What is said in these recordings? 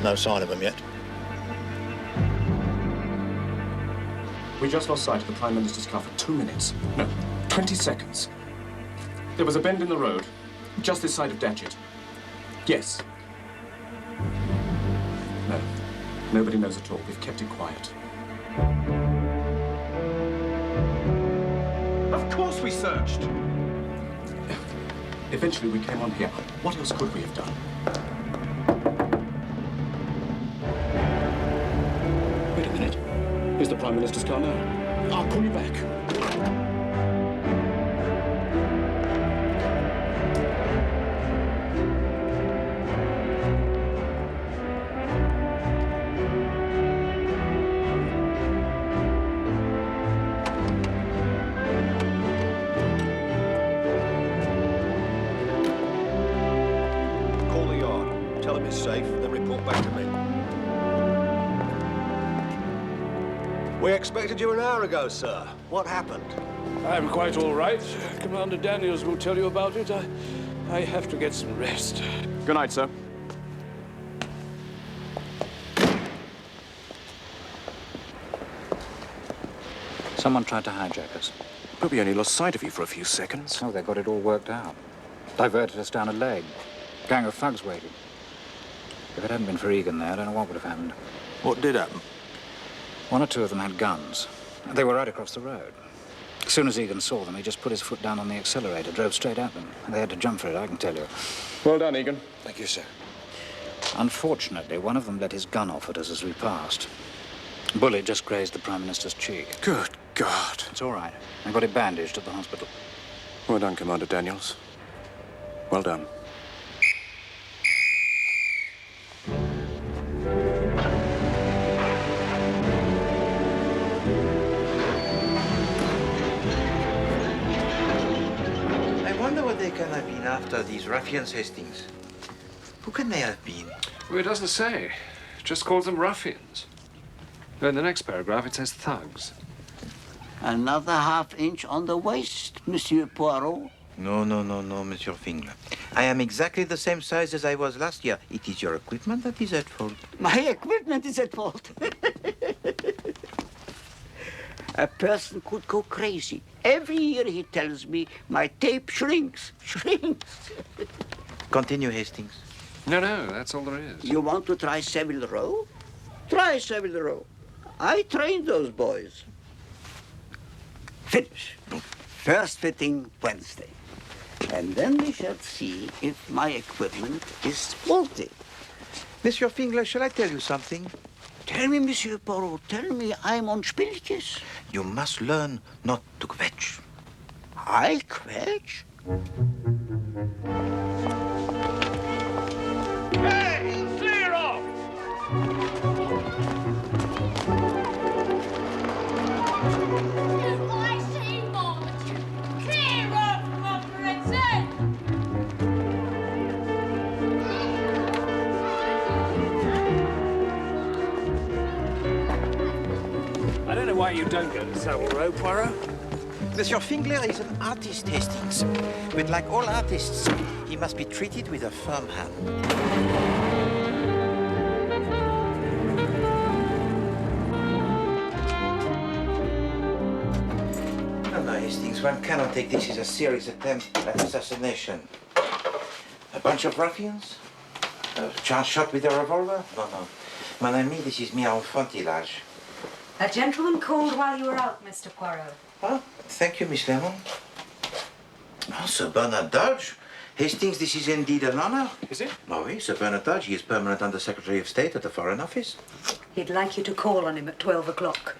No sign of them yet. We just lost sight of the Prime Minister's car for 2 minutes. No, 20 seconds. There was a bend in the road, just this side of Datchet. Yes. No, nobody knows at all. We've kept it quiet. Of course we searched. Eventually we came on here. What else could we have done? Wait a minute. Here's the Prime Minister's car now. I'll call you back. Call the yard. Tell them it's safe, then report back to me. We expected you an hour ago, sir. What happened? I'm quite all right. Commander Daniels will tell you about it. I have to get some rest. Good night, sir. Someone tried to hijack us. But we only lost sight of you for a few seconds. Oh, they got it all worked out. Diverted us down a leg. Gang of thugs waiting. If it hadn't been for Egan there, I don't know what would have happened. What did happen? One or two of them had guns. They were right across the road. As soon as Egan saw them, he just put his foot down on the accelerator, drove straight at them. They had to jump for it, I can tell you. Well done, Egan. Thank you, sir. Unfortunately, one of them let his gun off at us as we passed. Bullet just grazed the Prime Minister's cheek. Good God. It's all right. I got it bandaged at the hospital. Well done, Commander Daniels. Well done. I wonder what they can have been after, these ruffians, Hastings. Who can they have been? Well, it doesn't say. It just calls them ruffians. In the next paragraph, it says thugs. Another half-inch on the waist, Monsieur Poirot. No, Monsieur Fingler. I am exactly the same size as I was last year. It is your equipment that is at fault. My equipment is at fault. A person could go crazy. Every year he tells me my tape shrinks. Continue, Hastings. No, that's all there is. You want to try Savile Row? Try Savile Row. I trained those boys. Finish. First fitting Wednesday. And then we shall see if my equipment is faulty. Monsieur Fingler, shall I tell you something? Tell me, Monsieur Poirot, tell me I'm on Spieltjes. You must learn not to kvetch. I kvetch? Hey, clear off! I say more, clear off, Robinson! I don't know why you don't go to Savile Row, Poirot. Monsieur Fingler is an artist, Hastings. But like all artists, he must be treated with a firm hand. No, Hastings, one cannot take this as a serious attempt at assassination. A bunch of ruffians? A chance shot with a revolver? No. Mon ami, this is mere enfantillage. A gentleman called while you were out, Mr. Poirot. Oh, thank you, Miss Lemon. Oh, Sir Bernard Dodge. Hastings, this is indeed an honor. Is it? Oh, oui, Sir Bernard Dodge. He is permanent Under Secretary of State at the Foreign Office. He'd like you to call on him at 12 o'clock.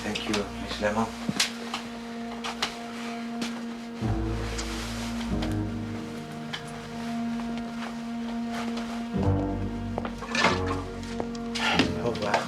Thank you, Miss Lemon. Au revoir.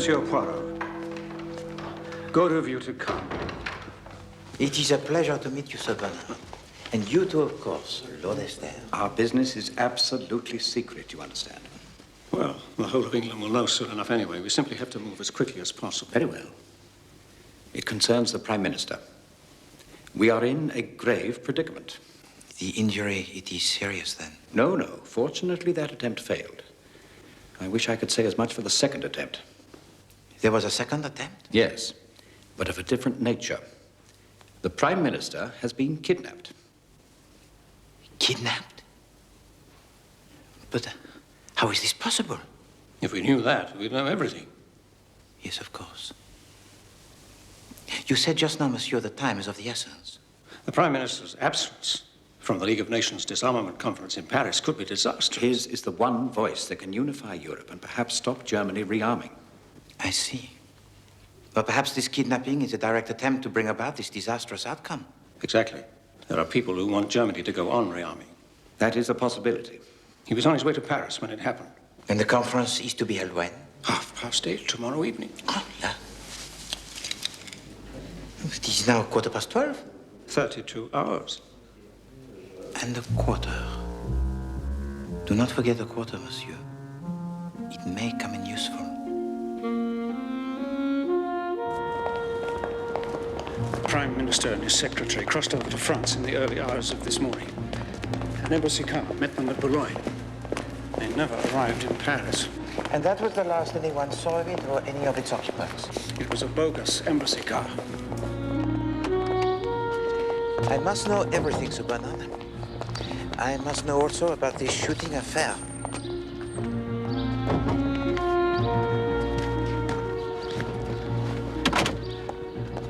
Monsieur Poirot. Good of you to come. It is a pleasure to meet you, Sir Bernard. And you too, of course, Lord Esther. Our business is absolutely secret, you understand. Well, the whole of England will know soon enough anyway. We simply have to move as quickly as possible. Very well. It concerns the Prime Minister. We are in a grave predicament. The injury, it is serious then? No, no. Fortunately, that attempt failed. I wish I could say as much for the second attempt. There was a second attempt? Yes, but of a different nature. The Prime Minister has been kidnapped. Kidnapped? But how is this possible? If we knew that, we'd know everything. Yes, of course. You said just now, Monsieur, the time is of the essence. The Prime Minister's absence from the League of Nations Disarmament Conference in Paris could be disastrous. His is the one voice that can unify Europe and perhaps stop Germany rearming. I see. But perhaps this kidnapping is a direct attempt to bring about this disastrous outcome. Exactly. There are people who want Germany to go on rearming. That is a possibility. He was on his way to Paris when it happened. And the conference is to be held when? 8:30 tomorrow evening. Oh, yeah. It is now 12:15. 32 hours. And a quarter. Do not forget the quarter, Monsieur. It may come in useful. The Prime Minister and his secretary crossed over to France in the early hours of this morning. An embassy car met them at Poirot. They never arrived in Paris. And that was the last anyone saw of it or any of its occupants? It was a bogus embassy car. I must know everything, Sir Bernard. I must know also about this shooting affair.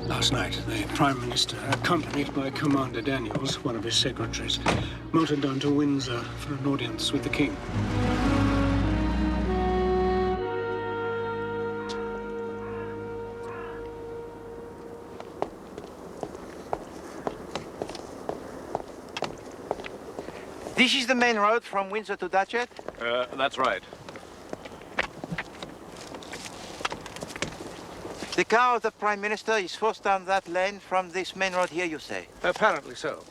Last night, the Prime Minister, accompanied by Commander Daniels, one of his secretaries, motored down to Windsor for an audience with the King. This is the main road from Windsor to Datchet? That's right. The car of the Prime Minister is forced down that lane from this main road here, you say? Apparently so.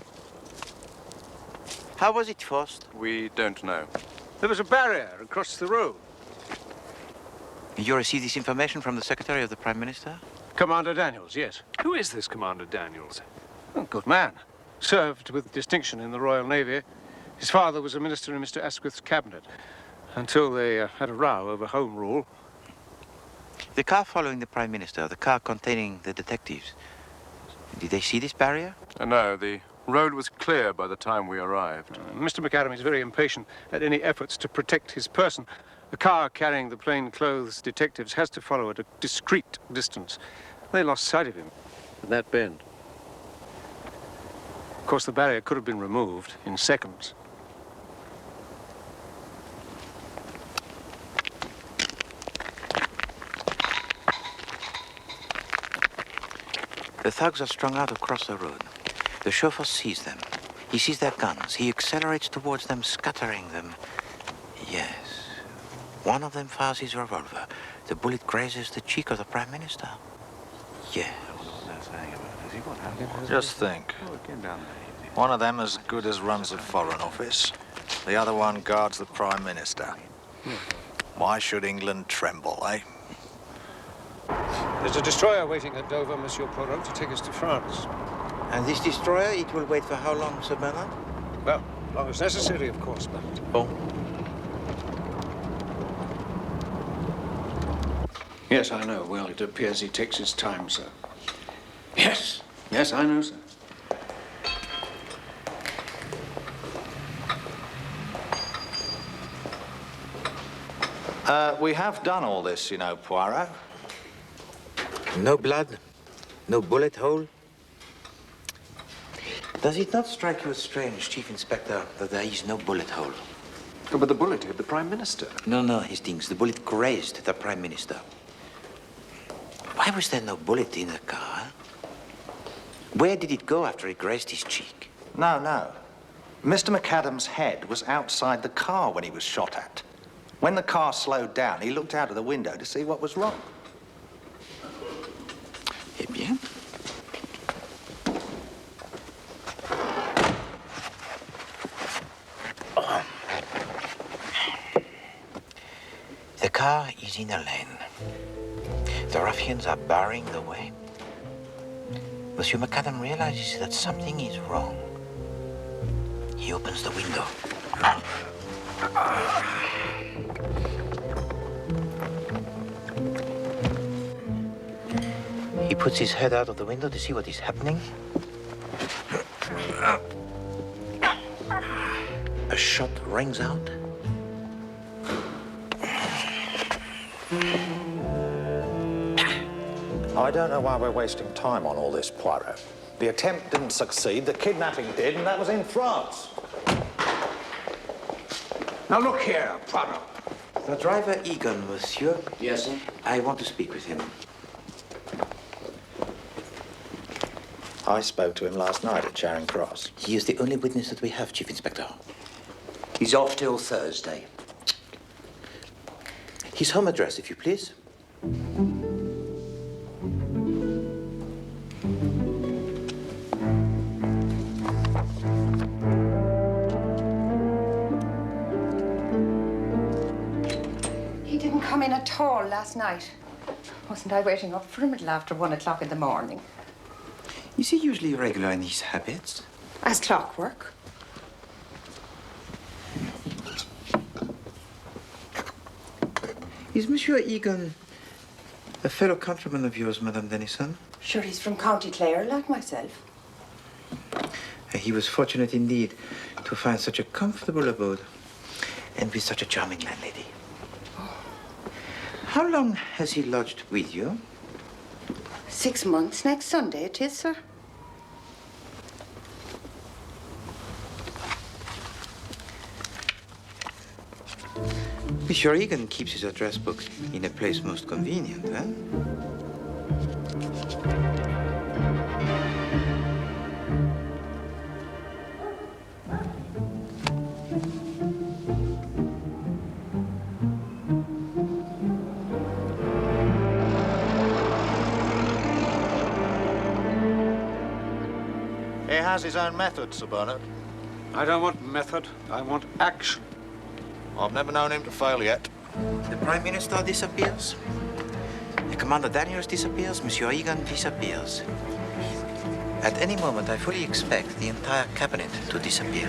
How was it forced? We don't know. There was a barrier across the road. You received this information from the Secretary of the Prime Minister? Commander Daniels, yes. Who is this Commander Daniels? A good man. Served with distinction in the Royal Navy. His father was a minister in Mr. Asquith's cabinet until they had a row over Home Rule. The car following the Prime Minister, the car containing the detectives, did they see this barrier? No, the road was clear by the time we arrived. Mr. McAdam is very impatient at any efforts to protect his person. The car carrying the plainclothes detectives has to follow at a discreet distance. They lost sight of him at that bend. Of course, the barrier could have been removed in seconds. The thugs are strung out across the road. The chauffeur sees them. He sees their guns. He accelerates towards them, scattering them. Yes. One of them fires his revolver. The bullet grazes the cheek of the Prime Minister. Yes. Just think. One of them as good as runs the Foreign Office. The other one guards the Prime Minister. Why should England tremble, eh? There's a destroyer waiting at Dover, Monsieur Poirot, to take us to France. And this destroyer, it will wait for how long, Sir Bernard? Well, as long as necessary, of course, but... Oh. Yes, I know. Well, it appears he takes his time, sir. Yes. Yes, I know, sir. We have done all this, you know, Poirot. No blood, no bullet hole. Does it not strike you as strange, Chief Inspector, that there is no bullet hole? Oh, but the bullet hit the Prime Minister. No, Hastings. The bullet grazed the Prime Minister. Why was there no bullet in the car? Where did it go after it grazed his cheek? No. Mr. McAdam's head was outside the car when he was shot at. When the car slowed down, he looked out of the window to see what was wrong. car is in a lane. The ruffians are barring the way. Monsieur McAdam realizes that something is wrong. He opens the window. He puts his head out of the window to see what is happening. A shot rings out. I don't know why we're wasting time on all this, Poirot. The attempt didn't succeed, the kidnapping did, and that was in France. Now look here, Poirot. The driver Egan, monsieur. Yes, sir? I want to speak with him. I spoke to him last night at Charing Cross. He is the only witness that we have, Chief Inspector. He's off till Thursday. His home address, if you please. He didn't come in at all last night. Wasn't I waiting up for him until after 1 o'clock in the morning? Is he usually regular in his habits? As clockwork. Is Monsieur Egan a fellow countryman of yours, Madame Denison? Sure, he's from County Clare, like myself. He was fortunate indeed to find such a comfortable abode and with such a charming landlady. How long has he lodged with you? 6 months next Sunday it is, sir. Monsieur Egan keeps his address book in a place most convenient, eh? He has his own methods, Sir Bernard. I don't want method, I want action. I've never known him to fail yet. The Prime Minister disappears. The Commander Daniels disappears. Monsieur Egan disappears. At any moment, I fully expect the entire cabinet to disappear.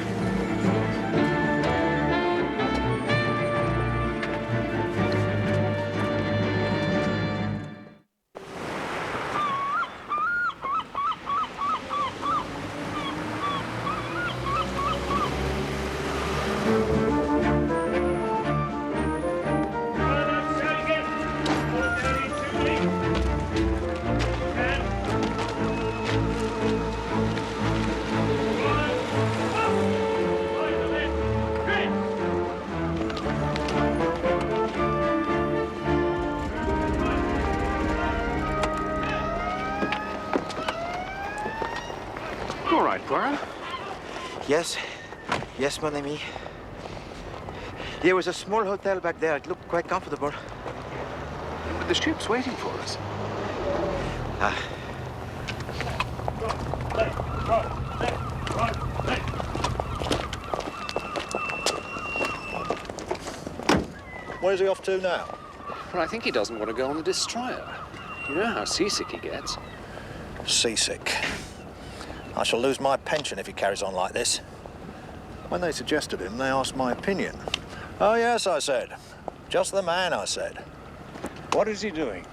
All right, Poirot. Yes. Yes, mon ami. There was a small hotel back there. It looked quite comfortable. But the ship's waiting for us. Ah. Where's he off to now? Well, I think he doesn't want to go on the destroyer. You know how seasick he gets. Seasick. I shall lose my pension if he carries on like this. When they suggested him, they asked my opinion. Oh, yes, I said. Just the man, I said. What is he doing?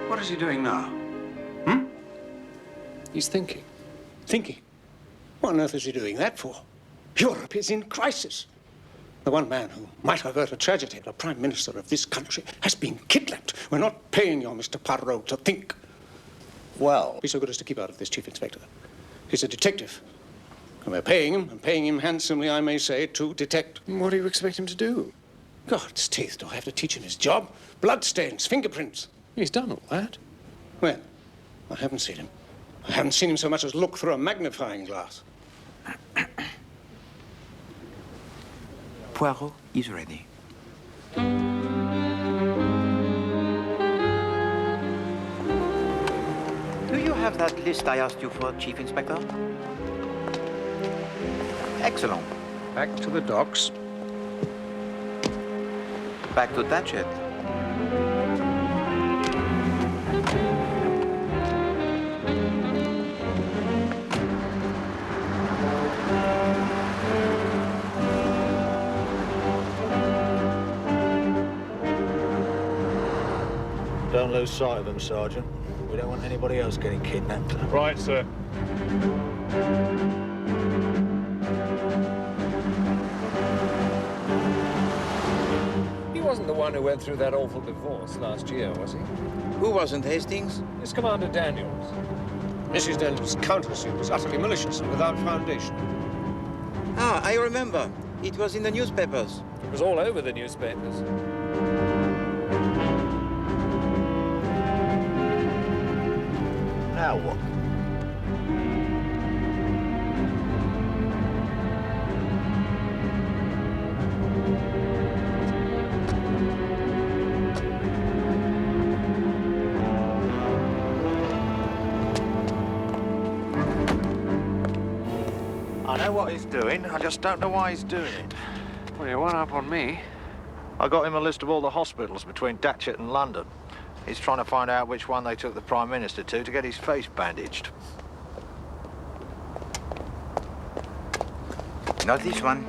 What is he doing now? He's thinking. Thinking? What on earth is he doing that for? Europe is in crisis. The one man who might avert a tragedy, the Prime Minister of this country, has been kidnapped. We're not paying your Mr. Poirot to think. Well... Be so good as to keep out of this, Chief Inspector. He's a detective. And we're paying him, and paying him handsomely, I may say, to detect. What do you expect him to do? God's teeth, do I have to teach him his job? Bloodstains, fingerprints. He's done all that. When? I haven't seen him. I haven't seen him so much as look through a magnifying glass. Poirot is ready. Do you have that list I asked you for, Chief Inspector? Excellent. Back to the docks. Back to Datchet. Don't lose sight of them, Sergeant. We don't want anybody else getting kidnapped. Right, sir. He wasn't the one who went through that awful divorce last year, was he? Who wasn't Hastings? It's Commander Daniels. Mrs. Daniels' countersuit was utterly malicious and without foundation. Ah, I remember. It was in the newspapers. It was all over the newspapers. Now what? I know what he's doing. I just don't know why he's doing it. Well, you're one up on me. I got him a list of all the hospitals between Datchet and London. He's trying to find out which one they took the Prime Minister to get his face bandaged. Not this one.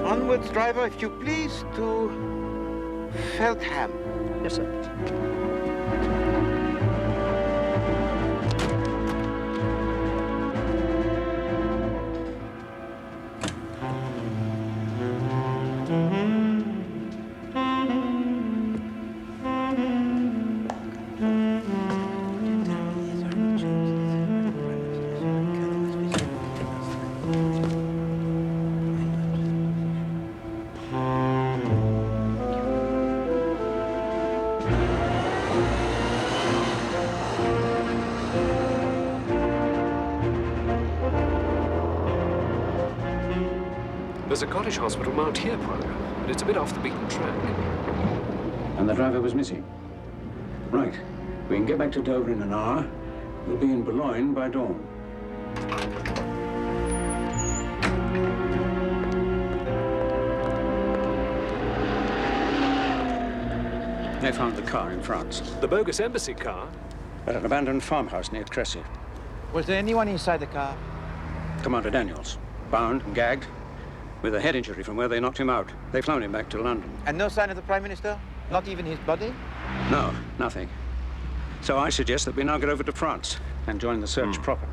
Onwards, driver, if you please, to Feltham. Yes, sir. There's a cottage hospital marked here, Poirot, but it's a bit off the beaten track. And the driver was missing. Right. We can get back to Dover in an hour. We'll be in Boulogne by dawn. They found the car in France. The bogus embassy car? At an abandoned farmhouse near Cressy. Was there anyone inside the car? Commander Daniels, bound and gagged, with a head injury from where they knocked him out. They've flown him back to London. And no sign of the Prime Minister? Not even his body? No, nothing. So I suggest that we now get over to France and join the search proper.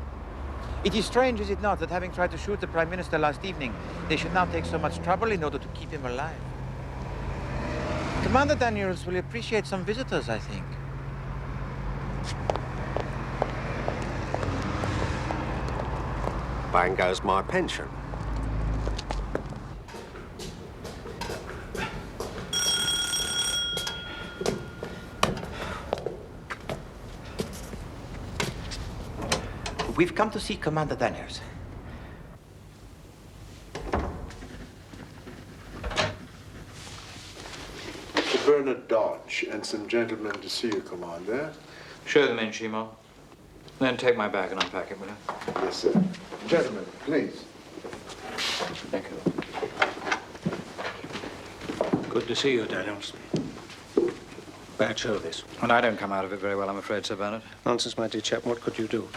It is strange, is it not, that having tried to shoot the Prime Minister last evening, they should now take so much trouble in order to keep him alive. Commander Daniels will appreciate some visitors, I think. Bang goes my pension. We've come to see Commander Daniels. Sir Bernard Dodge and some gentlemen to see you, Commander. Show them in, Shimo. Then take my bag and unpack it, will you? Yes, sir. Gentlemen, please. Thank you. Good to see you, Daniels. Bad show, this. And I don't come out of it very well, I'm afraid, Sir Bernard. Nonsense, my dear chap. What could you do?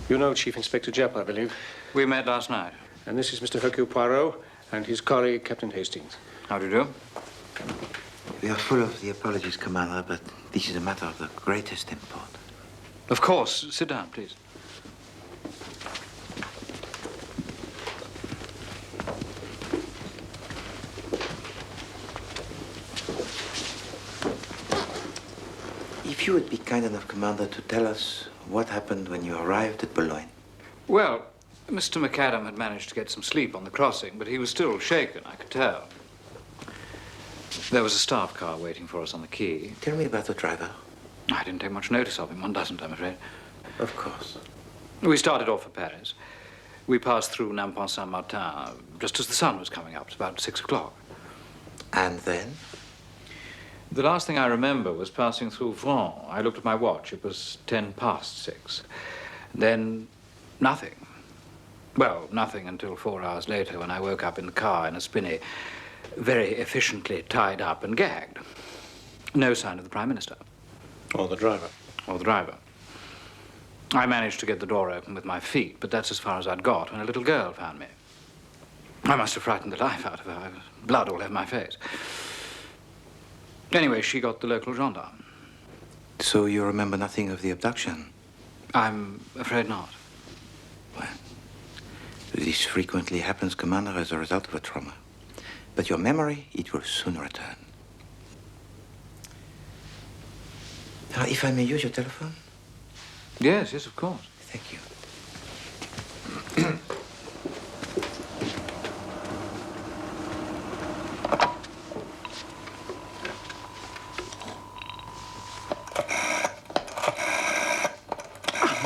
You know Chief Inspector Jepp, I believe. We met last night. And this is Mr. Hercule Poirot and his colleague, Captain Hastings. How do you do? We are full of the apologies, Commander, but this is a matter of the greatest import. Of course. Sit down, please. If you would be kind enough, Commander, to tell us what happened when you arrived at Boulogne. Well, Mr. McAdam had managed to get some sleep on the crossing, but he was still shaken, I could tell. There was a staff car waiting for us on the quay. Tell me about the driver. I didn't take much notice of him. One doesn't, I'm afraid. Of course. We started off for Paris. We passed through Nampont-Saint-Martin just as the sun was coming up. It's about 6 o'clock. And then? The last thing I remember was passing through Rouen. I looked at my watch. It was 6:10. Then nothing. Well, nothing until 4 hours later when I woke up in the car in a spinney, very efficiently tied up and gagged. No sign of the Prime Minister. Or the driver. Or the driver. I managed to get the door open with my feet, but that's as far as I'd got when a little girl found me. I must have frightened the life out of her. Blood all over my face. Anyway, she got the local gendarme. So you remember nothing of the abduction? I'm afraid not. Well, this frequently happens, Commander, as a result of a trauma. But your memory, it will soon return. Now, if I may use your telephone? Yes, yes, of course. Thank you.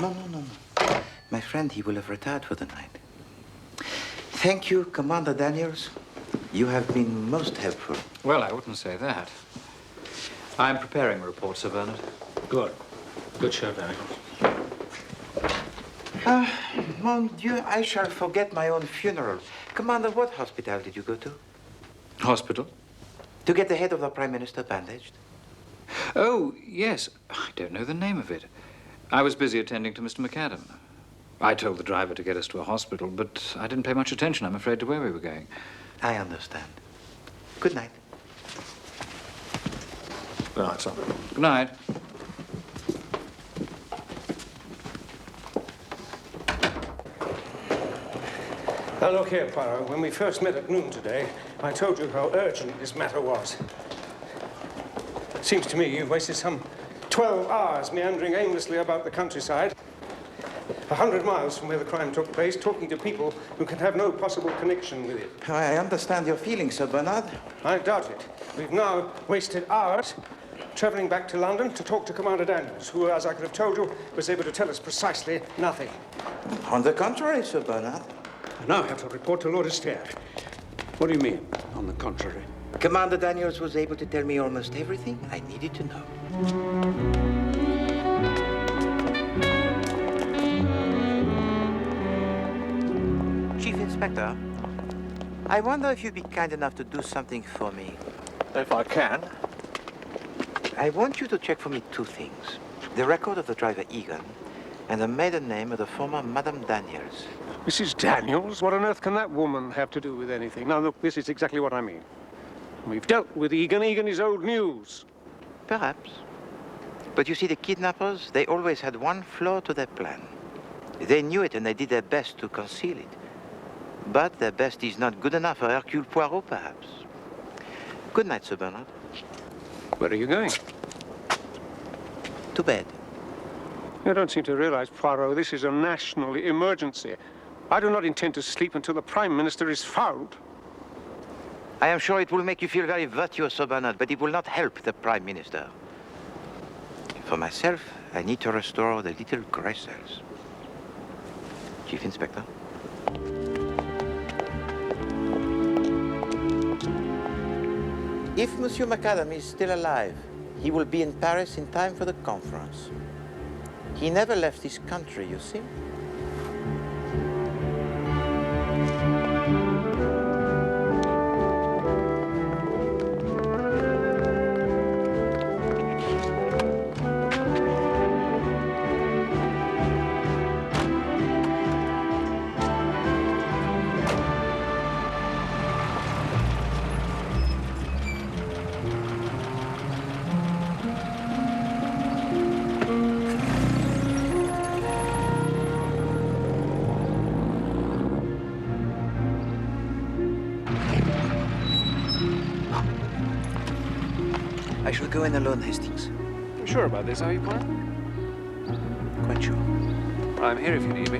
No. My friend, he will have retired for the night. Thank you, Commander Daniels. You have been most helpful. Well, I wouldn't say that. I'm preparing a report, Sir Bernard. Good. Good show, Daniel. Mon Dieu, I shall forget my own funeral. Commander, what hospital did you go to? Hospital? To get the head of the Prime Minister bandaged? Oh, yes. I don't know the name of it. I was busy attending to Mr. McAdam. I told the driver to get us to a hospital, but I didn't pay much attention, I'm afraid, to where we were going. I understand. Good night. Good night, sir. Good night. Now, look here, Poirot. When we first met at noon today, I told you how urgent this matter was. Seems to me you've wasted some 12 hours meandering aimlessly about the countryside, 100 miles from where the crime took place, talking to people who can have no possible connection with it. I understand your feelings, Sir Bernard. I doubt it. We've now wasted hours traveling back to London to talk to Commander Daniels, who, as I could have told you, was able to tell us precisely nothing. On the contrary, Sir Bernard. I now have to report to Lord Astaire. What do you mean, on the contrary? Commander Daniels was able to tell me almost everything I needed to know. Chief Inspector, I wonder if you'd be kind enough to do something for me. If I can. I want you to check for me two things. The record of the driver Egan and the maiden name of the former Madame Daniels. Mrs. Daniels? What on earth can that woman have to do with anything? Now, look, this is exactly what I mean. We've dealt with Egan. Egan is old news. Perhaps. But you see, the kidnappers, they always had one flaw to their plan. They knew it and they did their best to conceal it. But their best is not good enough for Hercule Poirot, perhaps. Good night, Sir Bernard. Where are you going? To bed. You don't seem to realize, Poirot, this is a national emergency. I do not intend to sleep until the Prime Minister is found. I am sure it will make you feel very virtuous, Sir Bernard, but it will not help the Prime Minister. For myself, I need to restore the little grey cells. Chief Inspector. If Monsieur McAdam is still alive, he will be in Paris in time for the conference. He never left his country, you see. I shall go in alone, Hastings. sure about this, are you, Poirot? Quite sure. I'm here if you need me.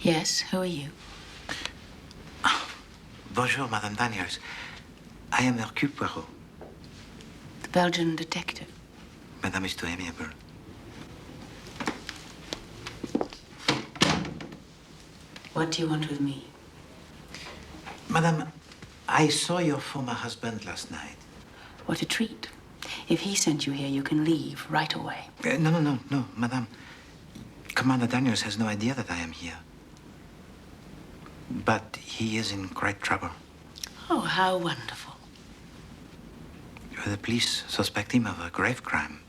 Yes, who are you? Bonjour, Madame Daniels. I am Hercule Poirot. The Belgian detective. Madame is too amiable. What do you want with me? Madame, I saw your former husband last night. What a treat. If he sent you here, you can leave right away. No, Madame. Commander Daniels has no idea that I am here. But he is in great trouble. Oh, how wonderful. The police suspect him of a grave crime.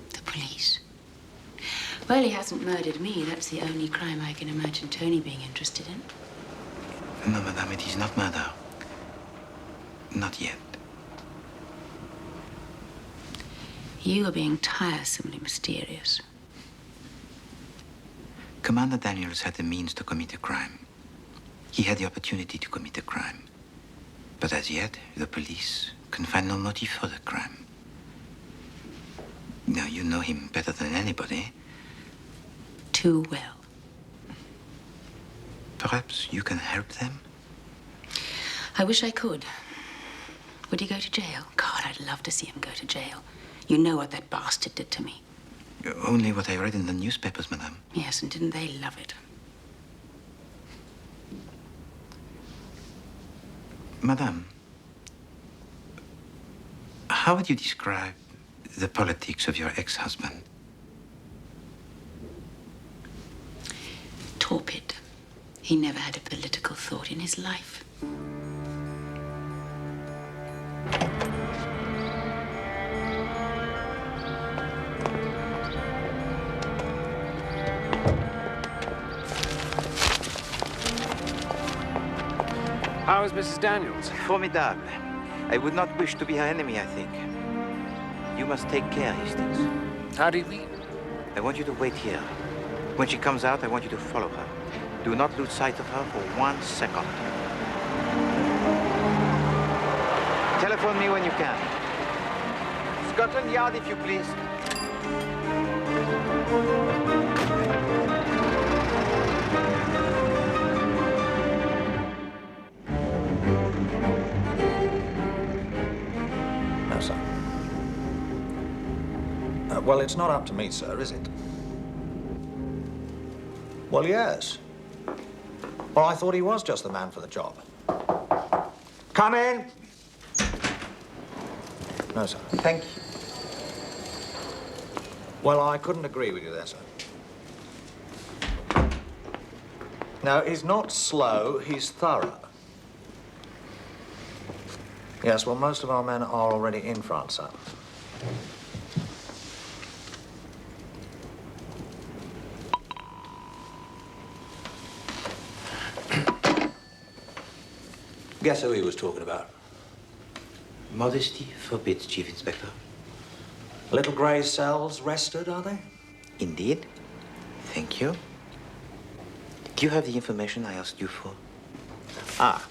The police? Well, he hasn't murdered me. That's the only crime I can imagine Tony being interested in. No, Madame, it is not murder. Not yet. You are being tiresomely mysterious. Commander Daniels had the means to commit a crime. He had the opportunity to commit a crime. But as yet, the police can find no motive for the crime. Now, you know him better than anybody. Too well. Perhaps you can help them? I wish I could. Would he go to jail? God, I'd love to see him go to jail. You know what that bastard did to me. Only what I read in the newspapers, Madame. Yes, and didn't they love it? Madame, how would you describe the politics of your ex-husband? Torpid. He never had a political thought in his life. How is Mrs. Daniels? Formidable. I would not wish to be her enemy, I think. You must take care, Hastings. How do you mean? I want you to wait here. When she comes out, I want you to follow her. Do not lose sight of her for 1 second. Telephone me when you can. Scotland Yard, if you please. No, sir. Well, it's not up to me, sir, is it? Well, yes. Well, I thought he was just the man for the job. Come in. No, sir. Thank you. Well, I couldn't agree with you there, sir. No, he's not slow, he's thorough. Yes, well, most of our men are already in France, sir. Guess who he was talking about? Modesty forbids, Chief Inspector. Little grey cells rested, are they? Indeed. Thank you. Do you have the information I asked you for? Ah,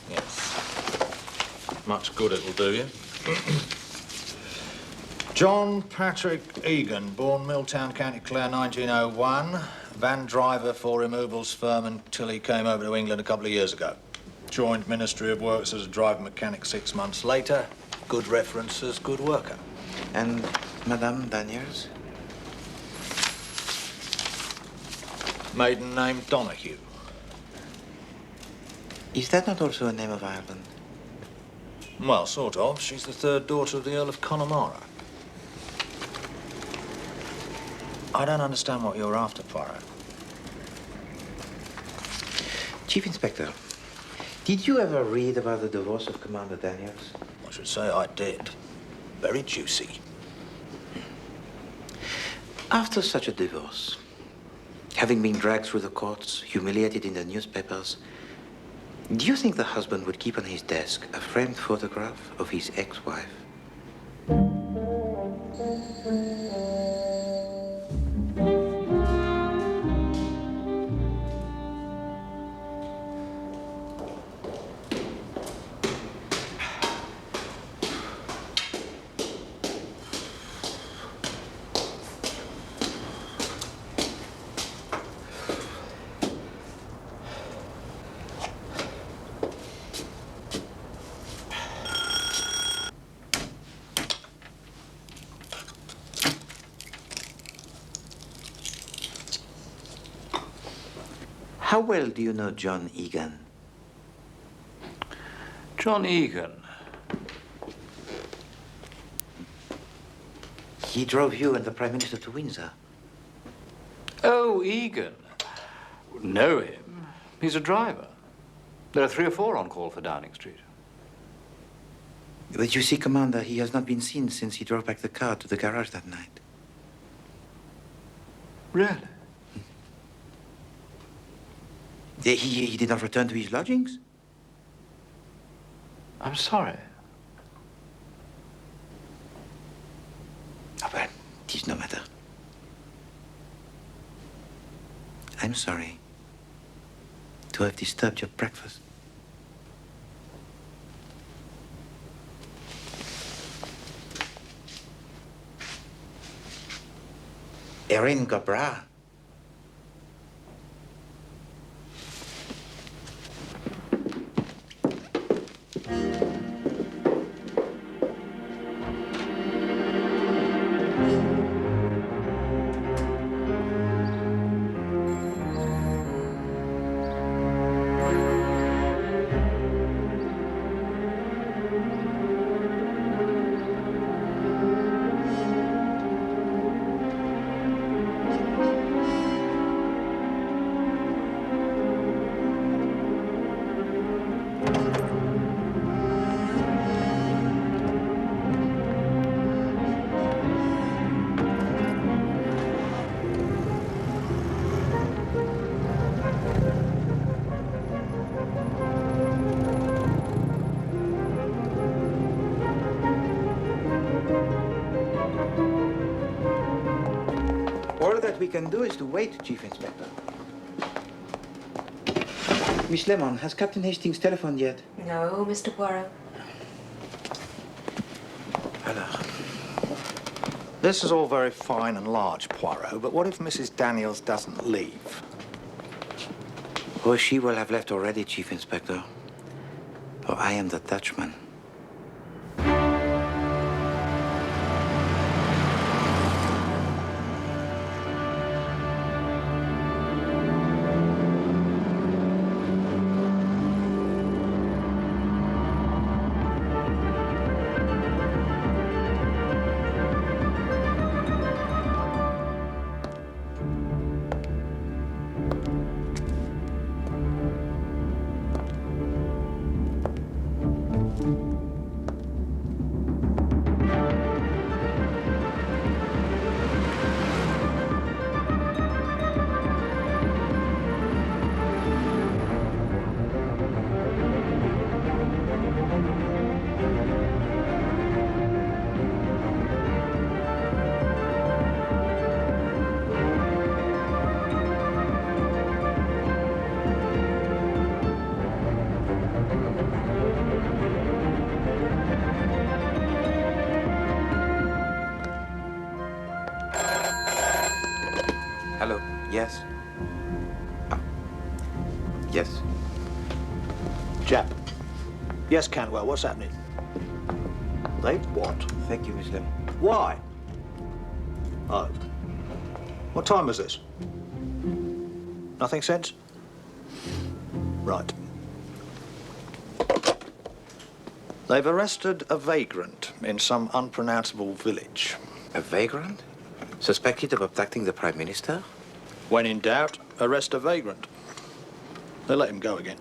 yes. Much good it'll do you. John Patrick Egan, born Milltown, County Clare, 1901. Van driver for removals firm until he came over to England a couple of years ago. Joined Ministry of Works as a driver mechanic 6 months later. Good references, good worker. And Madame Daniels? Maiden name Donahue. Is that not also a name of Ireland? Well, sort of. She's the third daughter of the Earl of Connemara. I don't understand what you're after, Poirot. Chief Inspector, did you ever read about the divorce of Commander Daniels? I should say I did. Very juicy. After such a divorce, having been dragged through the courts, humiliated in the newspapers, do you think the husband would keep on his desk a framed photograph of his ex-wife? How well do you know John Egan? John Egan? He drove you and the Prime Minister to Windsor. Oh, Egan. Know him. He's a driver. There are 3 or 4 on call for Downing Street. But you see, Commander, he has not been seen since he drove back the car to the garage that night. Really? He did not return to his lodgings? I'm sorry. Oh, well, it is no matter. I'm sorry to have disturbed your breakfast. Erin Gabra. All that we can do is to wait, Chief Inspector. Miss Lemon, has Captain Hastings telephoned yet? No, Mr. Poirot. Alors. This is all very fine and large, Poirot, but what if Mrs. Daniels doesn't leave? Oh, she will have left already, Chief Inspector. For I am the Dutchman. Hello, yes? Yes. Jap. Yes, Canwell, what's happening? They what? Thank you, Miss Lemon. Why? Oh. What time was this? Nothing since? Right. They've arrested a vagrant in some unpronounceable village. A vagrant? Suspected of abducting the Prime Minister? When in doubt, arrest a vagrant. They let him go again.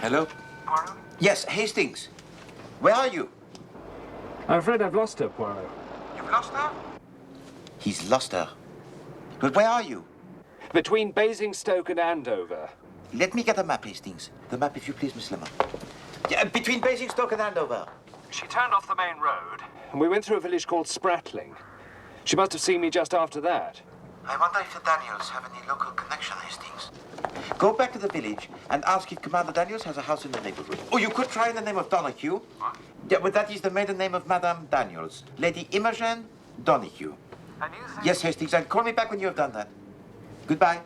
Hello? Poirot? Yes, Hastings. Where are you? I'm afraid I've lost her, Poirot. You've lost her? He's lost her. But where are you? Between Basingstoke and Andover. Let me get a map, Hastings. The map, if you please, Miss Lemon. Yeah, between Basingstoke and Andover. She turned off the main road, and we went through a village called Spratling. She must have seen me just after that. I wonder if the Daniels have any local connection, Hastings. Go back to the village and ask if Commander Daniels has a house in the neighborhood. Or you could try in the name of Donahue. What? Yeah, but that is the maiden name of Madame Daniels. Lady Imogen Donahue. And you think... Yes, Hastings, and call me back when you have done that. Goodbye.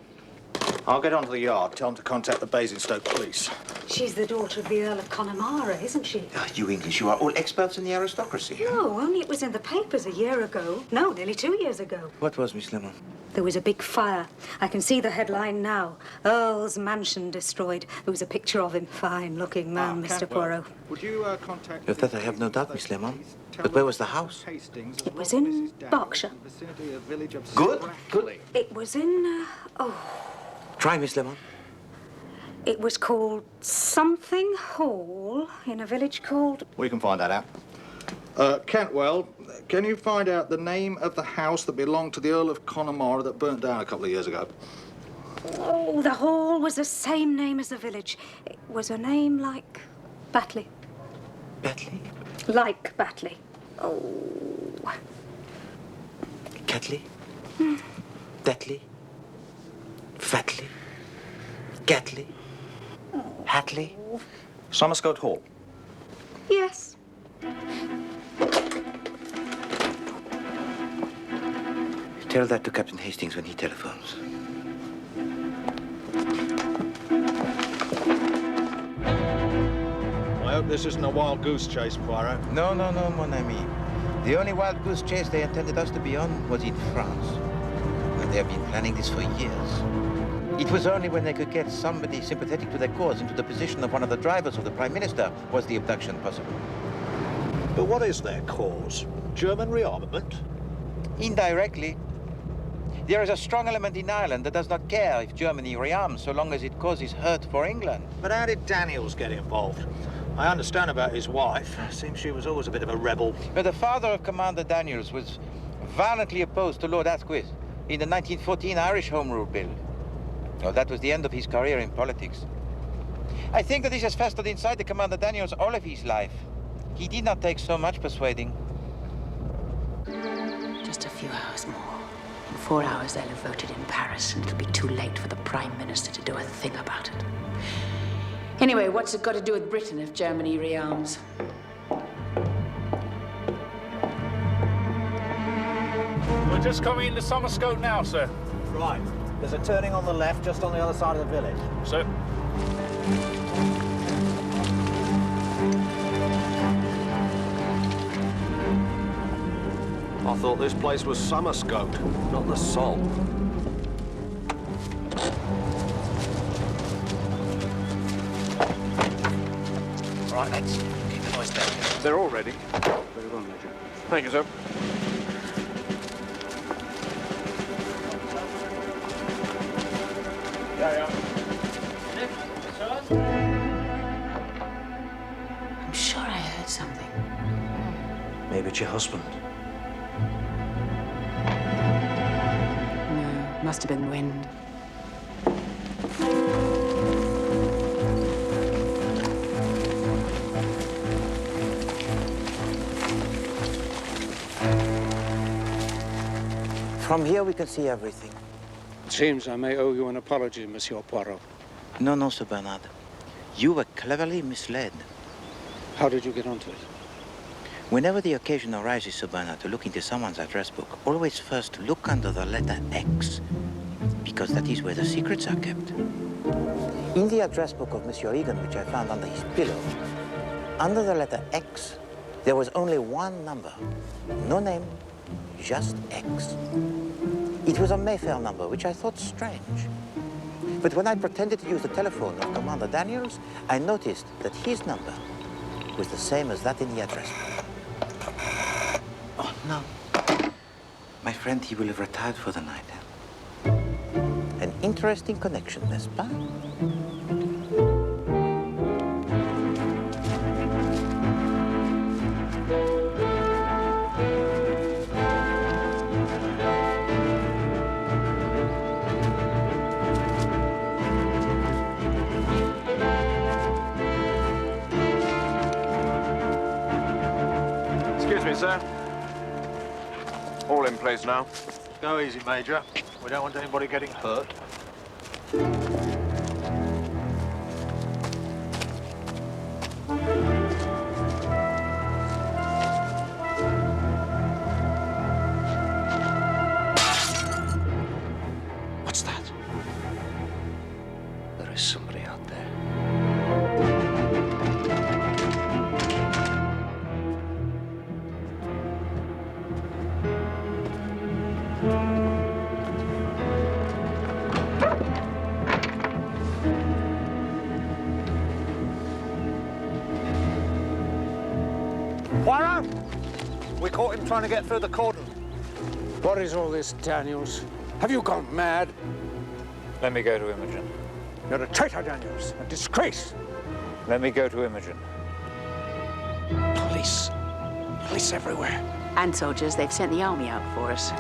I'll get onto the yard. Tell them to contact the Basingstoke police. She's the daughter of the Earl of Connemara, isn't she? You English, you are all experts in the aristocracy. No, only it was in the papers a year ago. No, nearly 2 years ago. What was, Miss Lemon? There was a big fire. I can see the headline now. Earl's mansion destroyed. There was a picture of him. Fine-looking man, Mr. Poirot. Would you contact... Of that I have no doubt, Miss Lemon. But where was the house? It was in Berkshire. Good, good. It was in, Try, Miss Lemon. It was called something Hall in a village called... We can find that out. Kentwell, can you find out the name of the house that belonged to the Earl of Connemara that burnt down a couple of years ago? Oh, the hall was the same name as the village. It was a name like Batley. Batley? Like Batley. Oh. Catley? Detley? Fatley? Gatley? Hatley? Somerscote Hall. Yes. Tell that to Captain Hastings when he telephones. I hope this isn't a wild goose chase, Poirot. No, mon ami. The only wild goose chase they intended us to be on was in France. And they have been planning this for years. It was only when they could get somebody sympathetic to their cause into the position of one of the drivers of the Prime Minister was the abduction possible. But what is their cause? German rearmament? Indirectly. There is a strong element in Ireland that does not care if Germany rearms so long as it causes hurt for England. But how did Daniels get involved? I understand about his wife. Seems she was always a bit of a rebel. But the father of Commander Daniels was violently opposed to Lord Asquith in the 1914 Irish Home Rule Bill. Well, that was the end of his career in politics. I think that this has festered inside the Commander Daniels all of his life. He did not take so much persuading. Just a few hours more. In 4 hours, they'll have voted in Paris, and it'll be too late for the Prime Minister to do a thing about it. Anyway, what's it got to do with Britain if Germany rearms? We're just coming into Somerscote now, sir. Right. There's a turning on the left, just on the other side of the village. Sir. I'll I thought this place was Somerscote, not the Sol. Right, lads. Keep the noise down. They're all ready. Very well, Major. Thank you, sir. I'm sure I heard something. Maybe it's your husband. No, must have been wind. From here we can see everything. It seems I may owe you an apology, Monsieur Poirot. No, no, Sir Bernard. You were cleverly misled. How did you get onto it? Whenever the occasion arises, Sir Bernard, to look into someone's address book, always first look under the letter X, because that is where the secrets are kept. In the address book of Monsieur Egan, which I found under his pillow, under the letter X, there was only one number. No name, just X. It was a Mayfair number, which I thought strange. But when I pretended to use the telephone of Commander Daniels, I noticed that his number was the same as that in the address book. Oh, no. My friend, he will have retired for the night. An interesting connection, n'est-ce pas? Excuse me, sir. All in place now. Go easy, Major. We don't want anybody getting hurt. What's that? There is somebody out there. Poirot! We caught him trying to get through the cordon. What is all this, Daniels? Have you gone mad? Let me go to Imogen. You're a traitor, Daniels. A disgrace. Let me go to Imogen. Police. Police everywhere. And soldiers, they've sent the army out for us.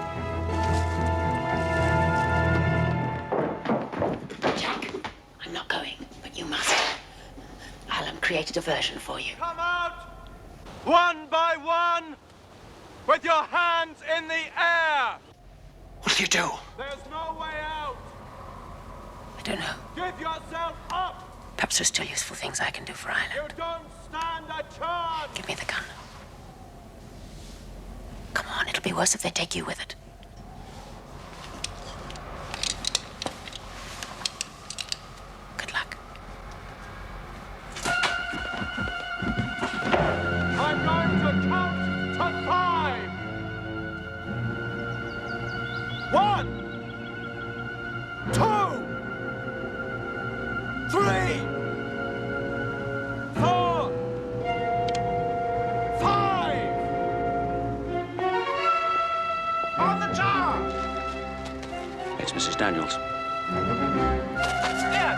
Jack, I'm not going, but you must. Alan created a version for you. Come out! One by one! With your hands in the air! What do you do? There's no way out! I don't know. Give yourself up! Perhaps there's still useful things I can do for Ireland. You don't stand a chance! Give me the gun. Come on, it'll be worse if they take you with it. Good luck. I'm going to count to 5! 1, 2, 3, 4, 5! On the tower! It's Mrs. Daniels. Here,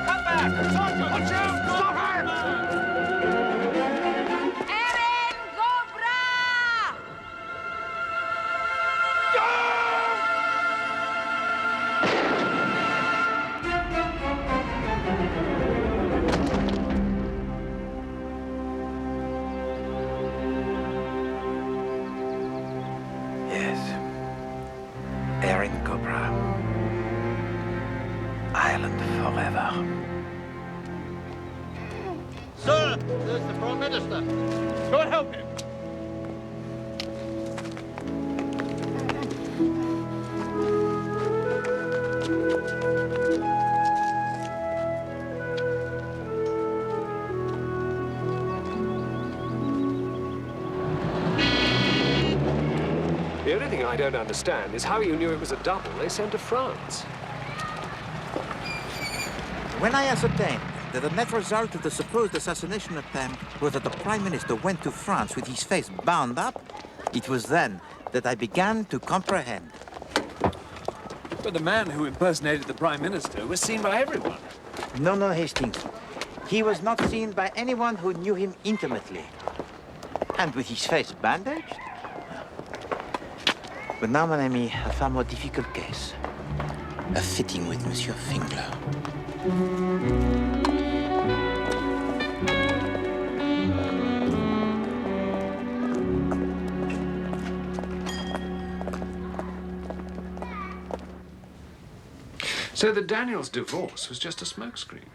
come back! Sergeant! Watch out! Stop it! Yes. Erin Cobra. Ireland forever. Sir, there's the Prime Minister. Go and help him. Here only thing I don't understand is how you knew it was a double they sent to France. When I ascertained that the net result of the supposed assassination attempt was that the Prime Minister went to France with his face bound up, it was then that I began to comprehend. But the man who impersonated the Prime Minister was seen by everyone. No, no, Hastings. He was not seen by anyone who knew him intimately. And with his face bandaged? But now, mon ami, a far more difficult case. A fitting with Monsieur Fingler. So the Daniels divorce was just a smokescreen?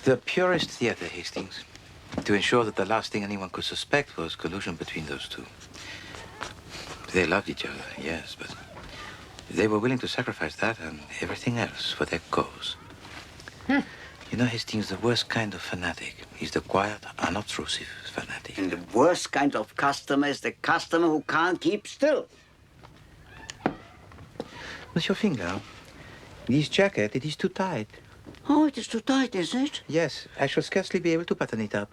The purest theater, Hastings. To ensure that the last thing anyone could suspect was collusion between those two. They loved each other, yes, but they were willing to sacrifice that and everything else for their cause. You know, Hastings, the worst kind of fanatic is the quiet, unobtrusive fanatic. And the worst kind of customer is the customer who can't keep still. Monsieur Finger, this jacket, it is too tight. Oh, it is too tight, is it? Yes, I shall scarcely be able to button it up.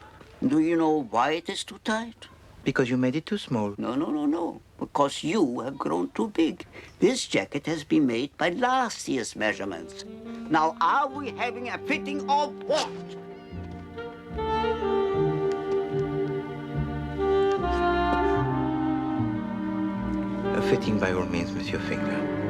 Do you know why it is too tight? Because you made it too small. No, no, no, no. Because you have grown too big. This jacket has been made by last year's measurements. Now, are we having a fitting of what? A fitting by all means, Monsieur Finger.